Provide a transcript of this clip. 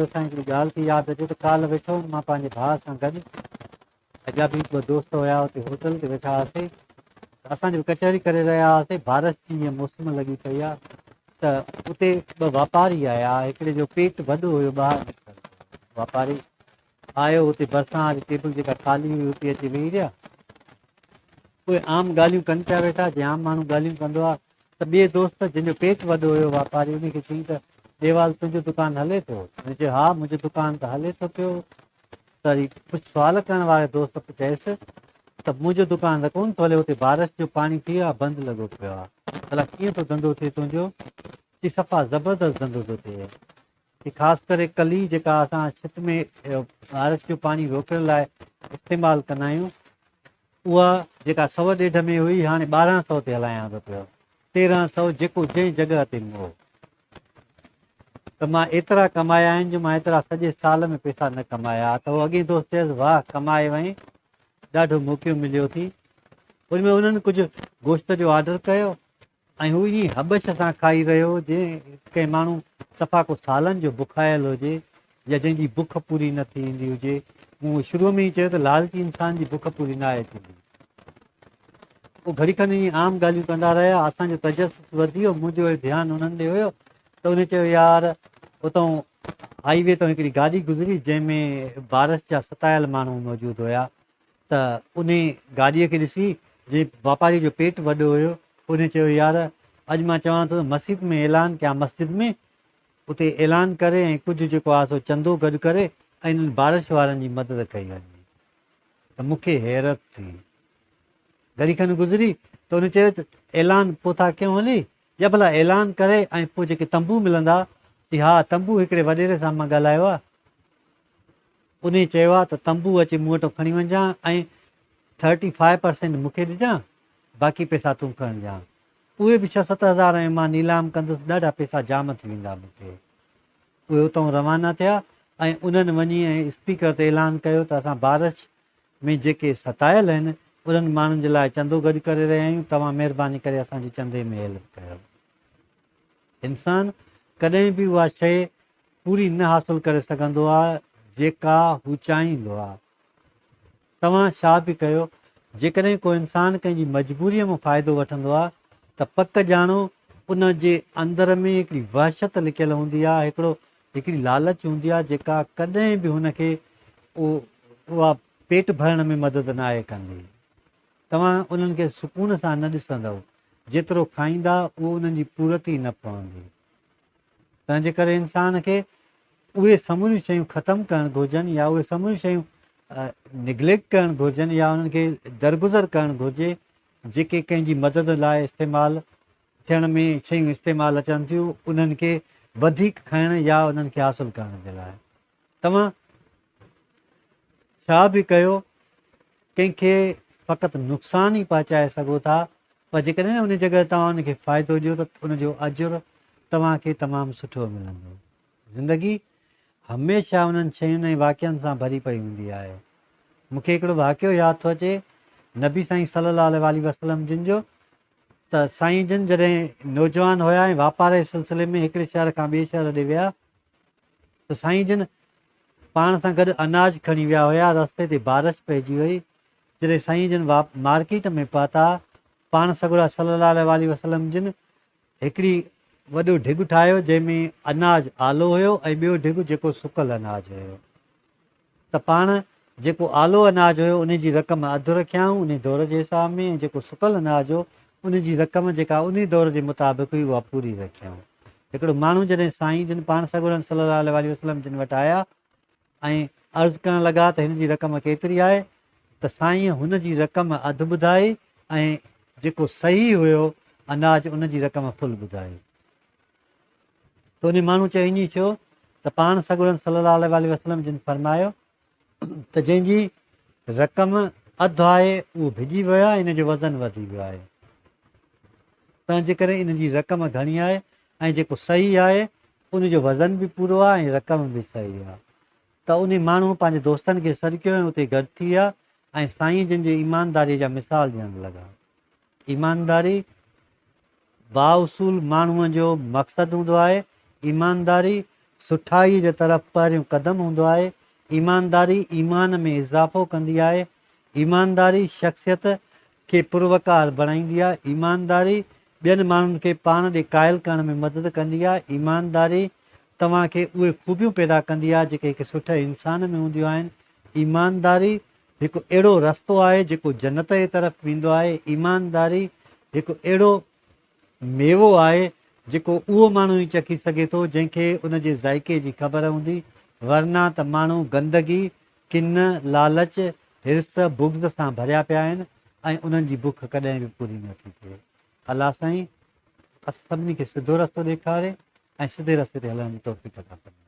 असांखे हिकिड़ी ॻाल्हि थी यादि अचे त काल्ह वेठो हुउमि मां पंहिंजे भाउ सां गॾु। अॻियां बि ॿ दोस्त हुया, हुते होटल ते वेठा हुआसीं। असां जेको कचहरी करे रहिया हुआसीं, बारिश जी हीअं मौसम लॻी पई आहे त उते ॿ वापारी आया। हिकिड़े जो पेट वॾो हुयो, ॿाहिरि निकितल वापारी आयो, हुते भरिसां वारी टेबल जेका ख़ाली हुई उते अची वेही रहिया। उहे आम ॻाल्हियूं कनि पिया वेठा, जीअं आम माण्हू ॻाल्हियूं कंदो आहे। त ॿिए दोस्त जंहिंजो पेट वॾो हुयो वापारी, उनखे चई त देवाल तुंहिंजो दुकानु हले थो? हुन चयो हा मुंहिंजो दुकानु त हले थो पियो। त वरी कुझु सुवाल करण वारे दोस्त चयसि त मुंहिंजो दुकानु त कोन थो हले, हुते बारिश जो पाणी थी वियो आहे, बंदि लॻो पियो आहे। भला कीअं थो धंधो थिए तुंहिंजो? की सफ़ा ज़बरदस्त धंधो थो थिए। की ख़ासि करे कली जेका असां छित में बारिश जो पाणी रोकण लाइ इस्तेमालु कंदा आहियूं, उहा जेका 100-150 में हुई, हाणे 1200 ते हलायां थो पियो। 1300 जेको जंहिं जॻह ते मोह। त मां एतिरा कमाया आहिनि जो मां एतिरा सॼे साल में पैसा न कमाया। त उहो अॻे दोस्त चयसि वाह कमाए वई, ॾाढो मौक़ो मिलियो थी। उन में उन्हनि कुझु गोश्त जो ऑडर कयो ऐं हू ईअं हबश सां खाई रहियो जीअं कंहिं माण्हू सफ़ा को सालनि जो बुखायल हुजे या जंहिंजी बुख पूरी न थींदी हुजे। मूं शुरूअ में ई चयो त लालची इंसान जी बुख पूरी न आहे थींदी। पोइ घड़ी खनि ईअं आम ॻाल्हियूं कंदा रहिया। असांजो तजसुस वधी वियो, मुंहिंजो वरी ध्यानु उन्हनि ॾे हुयो। त उन चयो यार उतां हाईवे तां हिकिड़ी गाॾी गुज़री जंहिंमें बारिश जा सतायल माण्हू मौजूदु हुया। त उन गाॾीअ खे ॾिसी, जे वापारी जो पेट वॾो हुयो, उन चयो यार अॼु मां चवां थो मस्जिद में ऐलान कयां, मस्जिद में उते ऐलान करे ऐं कुझु जेको आहे सो चंदो गॾु करे ऐं इन्हनि बारिश वारनि जी मदद कई वञे। त मूंखे हैरत थी। घड़ी खनि गुज़री त हुन चयो त ऐलान पोइ था कयूं हली, या भला ऐलान करे ऐं पोइ जेके तंबू मिलंदा। चई हा तंबू हिकिड़े वॾेरे सां मां ॻाल्हायो आहे। उन चयो आहे त तंबू अची मूं वटि खणी वञिजांइ ऐं 35% मूंखे ॾिजां, बाक़ी पैसा तूं खणिजांइ। उहे बि 6-7 हज़ार ऐं मां नीलाम कंदुसि, ॾाढा पैसा जाम थी वेंदा मूंखे। उहे उतां रवाना थिया ऐं उन्हनि वञी ऐं स्पीकर ते ऐलान कयो त असां बारिश में जेके सतायल आहिनि उन्हनि माण्हुनि जे लाइ चंदो गॾु करे रहिया आहियूं। तव्हां महिरबानी करे असांजी चंदे में हेल्प कयो। इंसानु कॾहिं बि उहा शइ पूरी न हासिलु करे सघंदो आहे जेका हू चाहींदो आहे। तव्हां छा बि कयो, जेकॾहिं को इंसानु कंहिंजी मजबूरीअ मां फ़ाइदो वठंदो आहे त पक ॼाणो उन जे अंदर में हिकिड़ी वहशत लिकियलु हूंदी आहे, हिकिड़ी लालच हूंदी आहे जेका कॾहिं बि हुनखे उहा पेट भरण में मदद न आहे कंदी। तव्हां उन्हनि खे सुकून सां न ॾिसंदव, जेतिरो खाईंदा उहो उन्हनि जी पूरति ई न पवंदी। तंहिंजे करे इंसान खे उहे समूरियूं शयूं ख़तमु करणु घुरिजनि, या उहे समूरियूं शयूं निगलेक्ट करणु घुरिजनि, या उन्हनि खे दरगुज़र करणु घुरिजे जेके कंहिंजी मदद लाइ इस्तेमालु थियण में शयूं इस्तेमालु अचनि थियूं, उन्हनि खे वधीक खाइण या उन्हनि खे हासिलु करण जे लाइ। तव्हां छा बि कयो, कंहिंखे फ़क़ति नुक़सानु ई पहुचाए सघो था, पर जेकॾहिं न उन जॻह तव्हां उनखे फ़ाइदो ॾियो त उनजो अजुरु तव्हांखे तमामु सुठो मिलंदो। ज़िंदगी हमेशह उन्हनि शयुनि ऐं वाक़िअनि सां भरी पई हूंदी आहे। मूंखे हिकिड़ो वाक़ियो यादि थो अचे, नबी साईं सल्लल्लाहु अलैहि वसल्लम जिन जो। त साईं जिन जॾहिं नौजवान हुया ऐं वापार जे सिलसिले में हिकिड़े शहर खां ॿिए शहर ॾे विया, त साईं जिन पाण सां गॾु अनाज खणी विया हुया। रस्ते ते बारिश पइजी वई। जॾहिं साईं जिन मार्केट में पहुता, पाण सॻुड़ा सल्लल्लाहु अलैहि वसल्लम जिन हिकिड़ी वॾो ढिघ ठाहियो जंहिंमें अनाज आलो हुयो ऐं ॿियो ढिघ जेको सुकल अनाज हुयो। त पाण जेको आलो अनाज हुयो उन जी रक़म अधु रखियाऊं उन दौर जे हिसाब में, ऐं जेको सुकल अनाज हो उन जी रक़म जेका उन दौर जे मुताबिक़ हुई उहा पूरी रखियाऊं। हिकिड़ो माण्हू जॾहिं साईं जिन पाण सॻुड़नि सल्लल्लाहु अलैहि वसल्लम जिन वटि आया ऐं अर्ज़ु करणु लॻा त हिन जी रक़म केतिरी आहे, त साईं हुन जी रक़म अधु ॿुधाई ऐं जेको सही हुयो अनाज उन जी रक़म फुल ॿुधाई। त उन माण्हू चयो ईअं छो, त पाण सॻुड़नि सल्लल्लाहु अलैहि वसल्लम जिन फरमायो त जंहिंजी रक़म अधु आहे उहो भिॼी वियो आहे, इन जो वज़न वधी वियो आहे। तंहिंजे करे इन जी रक़म घणी आहे ऐं जेको सही आहे उन जो वज़न बि पूरो आहे ऐं रक़म बि सही आहे। त उन माण्हू पंहिंजे दोस्तनि खे सॾु कयो ऐं उते गॾु थी विया ऐं साईं जिन जे ईमानदारीअ जा मिसाल ॾियणु लॻा। ईमानदारी बाउसूल माण्हूअ जो मक़सदु हूंदो आहे। ईमानदारी सुठाईअ जे तरफ़ पहिरियों क़दम हूंदो आहे। ईमानदारी ईमान में इज़ाफ़ो कंदी आहे। ईमानदारी शख़्सियत खे पुरवकार बणाईंदी आहे। ईमानदारी ॿियनि माण्हुनि खे पाण ॾे क़ाइल करण में मदद कंदी आहे। ईमानदारी तव्हांखे उहे ख़ूबियूं पैदा कंदी आहे जेके हिकु सुठे इंसान में हूंदियूं आहिनि। ईमानदारी हिकु अहिड़ो रस्तो आहे जेको जन्नत जे तरफ़ वेंदो आहे। ईमानदारी हिकु अहिड़ो मेवो आहे जेको उहो माण्हू ई चखी सघे थो जंहिंखे उन जे ज़ाइक़े जी ख़बर हूंदी, वरना त माण्हू गंदगी, किन, लालच, हिर्स, बुग़्ज़ सां भरिया पिया आहिनि ऐं उन्हनि जी बुख कॾहिं बि पूरी नथी थिए। अलाह साईं असां सभिनी खे सिधो रस्तो ॾेखारे ऐं सिधे रस्ते ते हलण जी तौफ़ीक़ अता फरमाए।